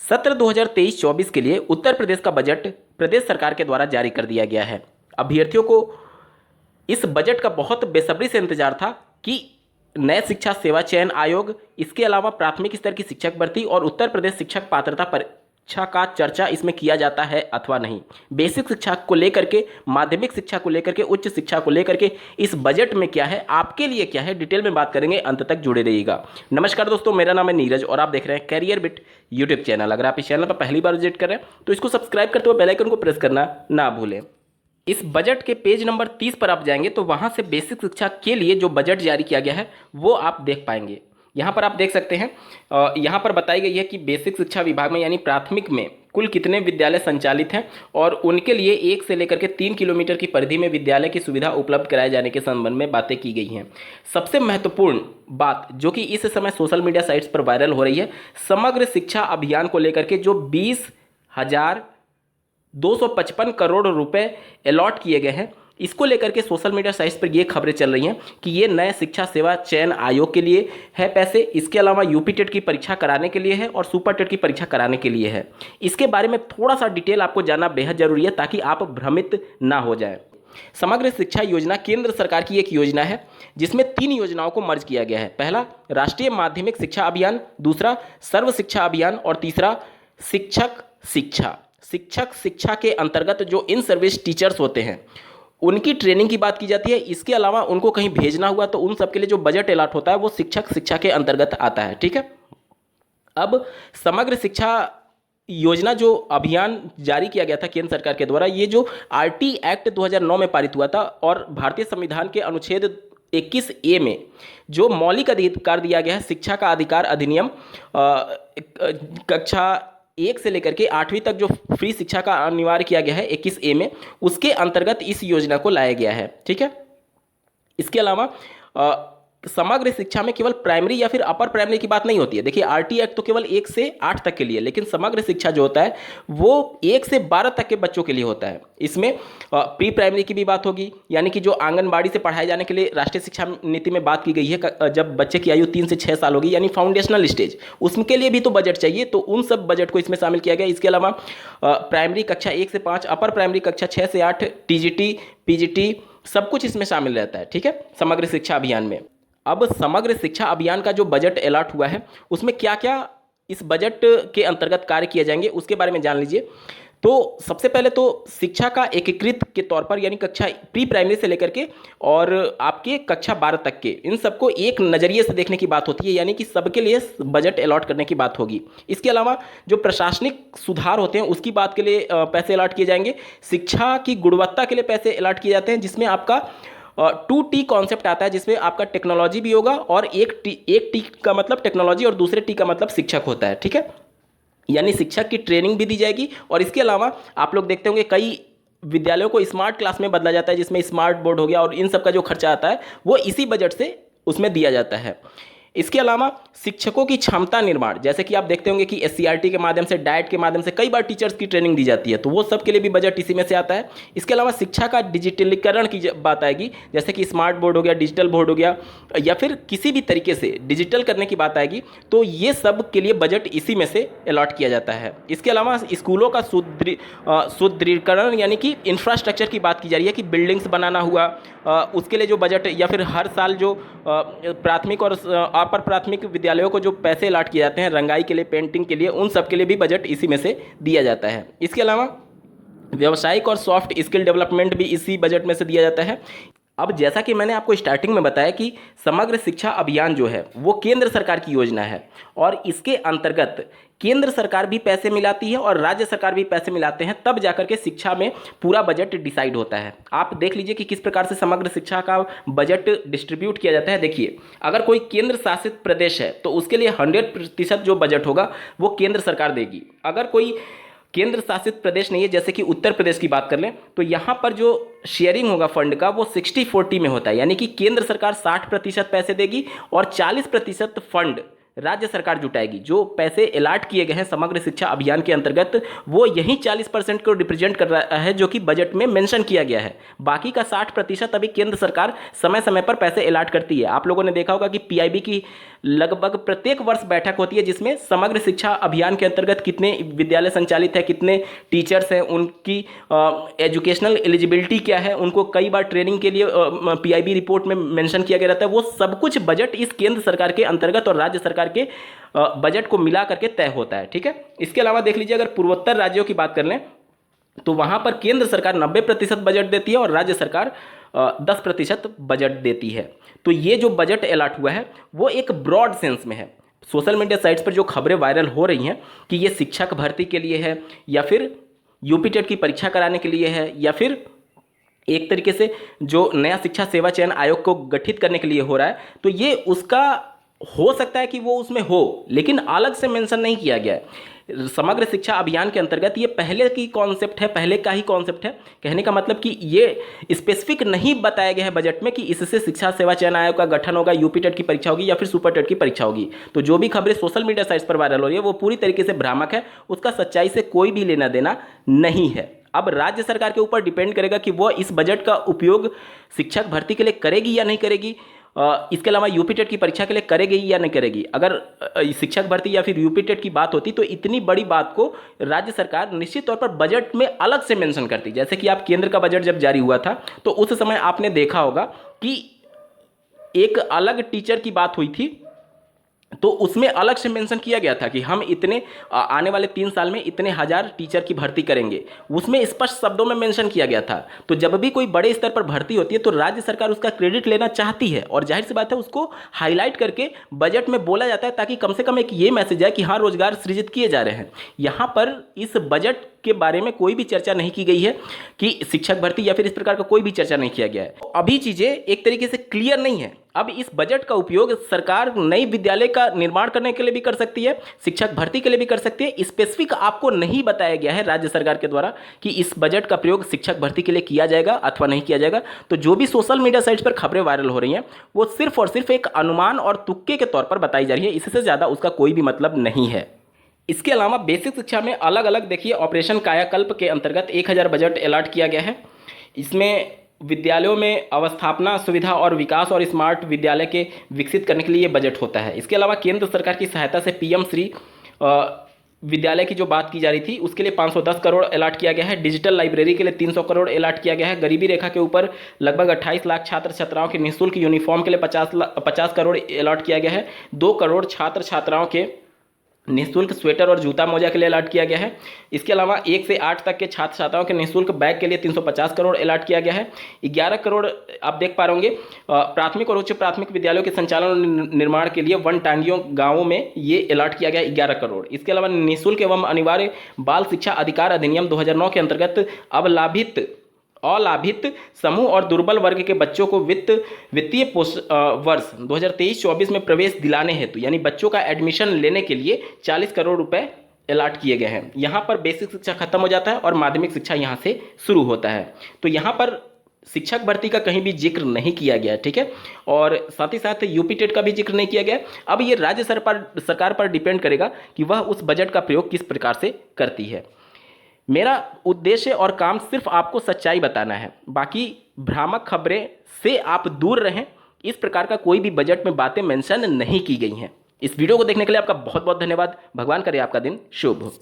सत्र 2023-24 के लिए उत्तर प्रदेश का बजट प्रदेश सरकार के द्वारा जारी कर दिया गया है। अभ्यर्थियों को इस बजट का बहुत बेसब्री से इंतजार था कि नए शिक्षा सेवा चयन आयोग, इसके अलावा प्राथमिक स्तर की शिक्षक भर्ती और उत्तर प्रदेश शिक्षक पात्रता परीक्षा का चर्चा इसमें किया जाता है अथवा नहीं। बेसिक शिक्षा को लेकर के, माध्यमिक शिक्षा को लेकर के, उच्च शिक्षा को लेकर के इस बजट में क्या है, आपके लिए क्या है, डिटेल में बात करेंगे। अंत तक जुड़े रहिएगा। नमस्कार दोस्तों, मेरा नाम है नीरज और आप देख रहे हैं कैरियर बिट यूट्यूब चैनल। अगर आप इस चैनल पर पहली बार विजिट कर रहे हैं तो इसको सब्सक्राइब करते हुए बेल आइकन को प्रेस करना ना भूलें। इस बजट के पेज नंबर 30 पर आप जाएंगे तो वहाँ से बेसिक शिक्षा के लिए जो बजट जारी किया गया है वो आप देख पाएंगे। यहाँ पर आप देख सकते हैं, यहाँ पर बताई गई है कि बेसिक शिक्षा विभाग में यानी प्राथमिक में कुल कितने विद्यालय संचालित हैं और उनके लिए 1 से लेकर के 3 किलोमीटर की परिधि में विद्यालय की सुविधा उपलब्ध कराए जाने के संबंध में बातें की गई हैं। सबसे महत्वपूर्ण बात जो कि इस समय सोशल मीडिया साइट्स पर वायरल हो रही है, समग्र शिक्षा अभियान को लेकर के जो 20,255 करोड़ रुपए अलॉट किए गए हैं, इसको लेकर के सोशल मीडिया साइट्स पर ये खबरें चल रही हैं कि ये नए शिक्षा सेवा चयन आयोग के लिए है पैसे, इसके अलावा यूपी टेट की परीक्षा कराने के लिए है और सुपर टेट की परीक्षा कराने के लिए है। इसके बारे में थोड़ा सा डिटेल आपको जानना बेहद जरूरी है ताकि आप भ्रमित ना हो जाएं। समग्र शिक्षा योजना केंद्र सरकार की एक योजना है जिसमें 3 योजनाओं को मर्ज किया गया है। पहला राष्ट्रीय माध्यमिक शिक्षा अभियान, दूसरा सर्व शिक्षा अभियान और तीसरा शिक्षक शिक्षा। शिक्षक शिक्षा के अंतर्गत जो इन सर्विस टीचर्स होते हैं उनकी ट्रेनिंग की बात की जाती है। इसके अलावा उनको कहीं भेजना हुआ तो उन सब के लिए जो बजट अलॉट होता है वो शिक्षक शिक्षा के अंतर्गत आता है। ठीक है, अब समग्र शिक्षा योजना जो अभियान जारी किया गया था केंद्र सरकार के द्वारा, ये जो आरटी एक्ट 2009 में पारित हुआ था और भारतीय संविधान के अनुच्छेद 21A में जो मौलिक अधिकार दिया गया है, शिक्षा का अधिकार अधिनियम, कक्षा 1 से लेकर के 8वीं तक जो फ्री शिक्षा का अनिवार्य किया गया है 21A में, उसके अंतर्गत इस योजना को लाया गया है। ठीक है, इसके अलावा समग्र शिक्षा में केवल प्राइमरी या फिर अपर प्राइमरी की बात नहीं होती है। देखिए, आरटी एक्ट तो केवल 1 से 8 तक के लिए, लेकिन समग्र शिक्षा जो होता है वो 1 से 12 तक के बच्चों के लिए होता है। इसमें प्री प्राइमरी की भी बात होगी, यानी कि जो आंगनबाड़ी से पढ़ाए जाने के लिए राष्ट्रीय शिक्षा नीति में बात की गई है, जब बच्चे की आयु 3 से 6 साल होगी, यानी फाउंडेशनल स्टेज, उसके लिए भी तो बजट चाहिए, तो उन सब बजट को इसमें शामिल किया गया। इसके अलावा प्राइमरी कक्षा 1 से 5, अपर प्राइमरी कक्षा 6 से 8, टीजीटी, पीजीटी, सब कुछ इसमें शामिल रहता है। ठीक है, समग्र शिक्षा अभियान में। अब समग्र शिक्षा अभियान का जो बजट अलॉट हुआ है उसमें क्या क्या इस बजट के अंतर्गत कार्य किए जाएंगे उसके बारे में जान लीजिए। तो सबसे पहले तो शिक्षा का एकीकृत के तौर पर, यानी कक्षा प्री प्राइमरी से लेकर के और आपके कक्षा 12 तक के, इन सबको एक नज़रिए से देखने की बात होती है, यानी कि सबके लिए बजट अलॉट करने की बात होगी। इसके अलावा जो प्रशासनिक सुधार होते हैं उसकी बात के लिए पैसे अलॉट किए जाएंगे। शिक्षा की गुणवत्ता के लिए पैसे अलॉट किए जाते हैं, जिसमें आपका 2T कॉन्सेप्ट आता है, जिसमें आपका टेक्नोलॉजी भी होगा और एक टी का मतलब टेक्नोलॉजी और दूसरे टी का मतलब शिक्षक होता है। ठीक है, यानी शिक्षक की ट्रेनिंग भी दी जाएगी। और इसके अलावा आप लोग देखते होंगे कई विद्यालयों को स्मार्ट क्लास में बदला जाता है, जिसमें स्मार्ट बोर्ड हो गया और इन सब का जो खर्चा आता है वो इसी बजट से उसमें दिया जाता है। इसके अलावा शिक्षकों की क्षमता निर्माण, जैसे कि आप देखते होंगे कि SCRT के माध्यम से, डाइट के माध्यम से कई बार टीचर्स की ट्रेनिंग दी जाती है, तो वो सब के लिए भी बजट इसी में से आता है। इसके अलावा शिक्षा का डिजिटलीकरण की बात आएगी, जैसे कि स्मार्ट बोर्ड हो गया, डिजिटल बोर्ड हो गया, या फिर किसी भी तरीके से डिजिटल करने की बात आएगी, तो ये सब के लिए बजट इसी में से अलॉट किया जाता है। इसके अलावा स्कूलों का सुदृढ़ीकरण यानी कि इंफ्रास्ट्रक्चर की बात की जा रही है कि बिल्डिंग्स बनाना हुआ, उसके लिए जो बजट, या फिर हर साल जो प्राथमिक और अपर प्राथमिक विद्यालयों को जो पैसे अलॉट किए जाते हैं रंगाई के लिए, पेंटिंग के लिए, उन सब के लिए भी बजट इसी में से दिया जाता है। इसके अलावा व्यावसायिक और सॉफ्ट स्किल डेवलपमेंट भी इसी बजट में से दिया जाता है। अब जैसा कि मैंने आपको स्टार्टिंग में बताया कि समग्र शिक्षा अभियान जो है वो केंद्र सरकार की योजना है और इसके अंतर्गत केंद्र सरकार भी पैसे मिलाती है और राज्य सरकार भी पैसे मिलाते हैं, तब जाकर के शिक्षा में पूरा बजट डिसाइड होता है। आप देख लीजिए कि किस प्रकार से समग्र शिक्षा का बजट डिस्ट्रीब्यूट किया जाता है। देखिए, अगर कोई केंद्र शासित प्रदेश है तो उसके लिए 100% जो बजट होगा वो केंद्र सरकार देगी। अगर कोई केंद्र शासित प्रदेश नहीं है, जैसे कि उत्तर प्रदेश की बात कर लें, तो यहाँ पर जो शेयरिंग होगा फंड का वो 60-40 में होता है, यानी कि केंद्र सरकार 60% पैसे देगी और 40% फंड राज्य सरकार जुटाएगी। जो पैसे अलॉट किए गए हैं समग्र शिक्षा अभियान के अंतर्गत, वो यही 40% को रिप्रेजेंट कर रहा है जो कि बजट में मेंशन किया गया है। बाकी का 60% अभी केंद्र सरकार समय समय पर पैसे अलॉट करती है। आप लोगों ने देखा होगा कि पीआईबी की लगभग प्रत्येक वर्ष बैठक होती है, जिसमें समग्र शिक्षा अभियान के अंतर्गत कितने विद्यालय संचालित है, कितने टीचर्स हैं, उनकी एजुकेशनल एलिजिबिलिटी क्या है, उनको कई बार ट्रेनिंग के लिए पीआईबी रिपोर्ट में मेंशन किया गया रहता है। वो सब कुछ बजट इस केंद्र सरकार के अंतर्गत और राज्य सरकार के बजट को मिला करके तय होता है। ठीक है, इसके अलावा देख लीजिए, अगर पूर्वोत्तर राज्यों की बात कर लें तो वहां पर केंद्र सरकार 90% बजट देती है और राज्य सरकार 10% बजट देती है। तो ये जो बजट अलॉट हुआ है वो एक ब्रॉड सेंस में है। सोशल मीडिया साइट्स पर जो खबरें वायरल हो रही हैं कि ये शिक्षक भर्ती के लिए है, या फिर यूपी टेट की परीक्षा कराने के लिए है, या फिर एक तरीके से जो नया शिक्षा सेवा चयन आयोग को गठित करने के लिए हो रहा है, तो ये उसका हो सकता है कि वो उसमें हो, लेकिन अलग से मेंशन नहीं किया गया है। समग्र शिक्षा अभियान के अंतर्गत ये पहले की कॉन्सेप्ट है, पहले का ही कॉन्सेप्ट है। कहने का मतलब कि ये स्पेसिफिक नहीं बताया गया है बजट में कि इससे शिक्षा सेवा चयन आयोग का गठन होगा, यूपी टेट की परीक्षा होगी या फिर सुपर टेट की परीक्षा होगी। तो जो भी खबरें सोशल मीडिया साइट्स पर वायरल हो रही है वो पूरी तरीके से भ्रामक है, उसका सच्चाई से कोई भी लेना देना नहीं है। अब राज्य सरकार के ऊपर डिपेंड करेगा कि वो इस बजट का उपयोग शिक्षक भर्ती के लिए करेगी या नहीं करेगी, इसके अलावा यूपी टेट की परीक्षा के लिए करेगी या नहीं करेगी। अगर शिक्षक भर्ती या फिर यूपी टेट की बात होती तो इतनी बड़ी बात को राज्य सरकार निश्चित तौर पर बजट में अलग से मेंशन करती। जैसे कि आप केंद्र का बजट जब जारी हुआ था तो उस समय आपने देखा होगा कि एक अलग टीचर की बात हुई थी, तो उसमें अलग से मेंशन किया गया था कि हम इतने आने वाले 3 साल में इतने हजार टीचर की भर्ती करेंगे। उसमें स्पष्ट शब्दों में मेंशन किया गया था। तो जब भी कोई बड़े स्तर पर भर्ती होती है तो राज्य सरकार उसका क्रेडिट लेना चाहती है, और जाहिर सी बात है उसको हाईलाइट करके बजट में बोला जाता है, ताकि कम से कम एक ये मैसेज आए कि हाँ, रोजगार सृजित किए जा रहे हैं। यहाँ पर इस बजट के बारे में कोई भी चर्चा नहीं की गई है कि शिक्षक भर्ती या फिर इस प्रकार का कोई भी चर्चा नहीं किया गया है। अभी चीजें एक तरीके से क्लियर नहीं है। अब इस बजट का उपयोग सरकार नई विद्यालय का निर्माण करने के लिए भी कर सकती है, शिक्षक भर्ती के लिए भी कर सकती है। स्पेसिफिक आपको नहीं बताया गया है राज्य सरकार के द्वारा कि इस बजट का प्रयोग शिक्षक भर्ती के लिए किया जाएगा अथवा नहीं किया जाएगा। तो जो भी सोशल मीडिया साइट्स पर खबरें वायरल हो रही हैं वो सिर्फ और सिर्फ एक अनुमान और तुक्के के तौर पर बताई जा रही है, इससे ज़्यादा उसका कोई भी मतलब नहीं है। इसके अलावा बेसिक शिक्षा में अलग अलग देखिए, ऑपरेशन कायाकल्प के अंतर्गत 1000 बजट अलॉट किया गया है। इसमें विद्यालयों में अवस्थापना सुविधा और विकास और स्मार्ट विद्यालय के विकसित करने के लिए बजट होता है। इसके अलावा केंद्र सरकार की सहायता से पीएम श्री विद्यालय की जो बात की जा रही थी उसके लिए 510 करोड़ अलॉट किया गया है। डिजिटल लाइब्रेरी के लिए 300 करोड़ अलॉट किया गया है। गरीबी रेखा के ऊपर लगभग 28 लाख छात्र छात्राओं के निःशुल्क यूनिफॉर्म के लिए 50 करोड़ अलॉट किया गया है। 2 करोड़ छात्र छात्राओं के निःशुल्क स्वेटर और जूता मोजा के लिए अलॉट किया गया है। इसके अलावा 1 से 8 तक के छात्र छात्राओं के निःशुल्क बैग के लिए 350 करोड़ अलॉट किया गया है। 11 करोड़ आप देख पा रहे प्राथमिक और उच्च प्राथमिक विद्यालयों के संचालन और निर्माण के लिए वनटांगियों गांवों में ये अलॉट किया गया 11 करोड़। इसके अलावा निःशुल्क एवं अनिवार्य बाल शिक्षा अधिकार अधिनियम 2009 के अंतर्गत अलाभित समूह और दुर्बल वर्ग के बच्चों को वित्तीय वर्ष 2023-24 में प्रवेश दिलाने हेतु यानी बच्चों का एडमिशन लेने के लिए 40 करोड़ रुपए अलॉट किए गए हैं। यहाँ पर बेसिक शिक्षा खत्म हो जाता है और माध्यमिक शिक्षा यहाँ से शुरू होता है। तो यहाँ पर शिक्षक भर्ती का कहीं भी जिक्र नहीं किया गया, ठीक है, और साथ ही साथ यूपी टेट का भी जिक्र नहीं किया गया। अब ये राज्य सरकार पर डिपेंड करेगा कि वह उस बजट का प्रयोग किस प्रकार से करती है। मेरा उद्देश्य और काम सिर्फ आपको सच्चाई बताना है, बाकी भ्रामक खबरें से आप दूर रहें। इस प्रकार का कोई भी बजट में बातें मेंशन नहीं की गई हैं। इस वीडियो को देखने के लिए आपका बहुत बहुत धन्यवाद। भगवान करे आपका दिन शुभ हो।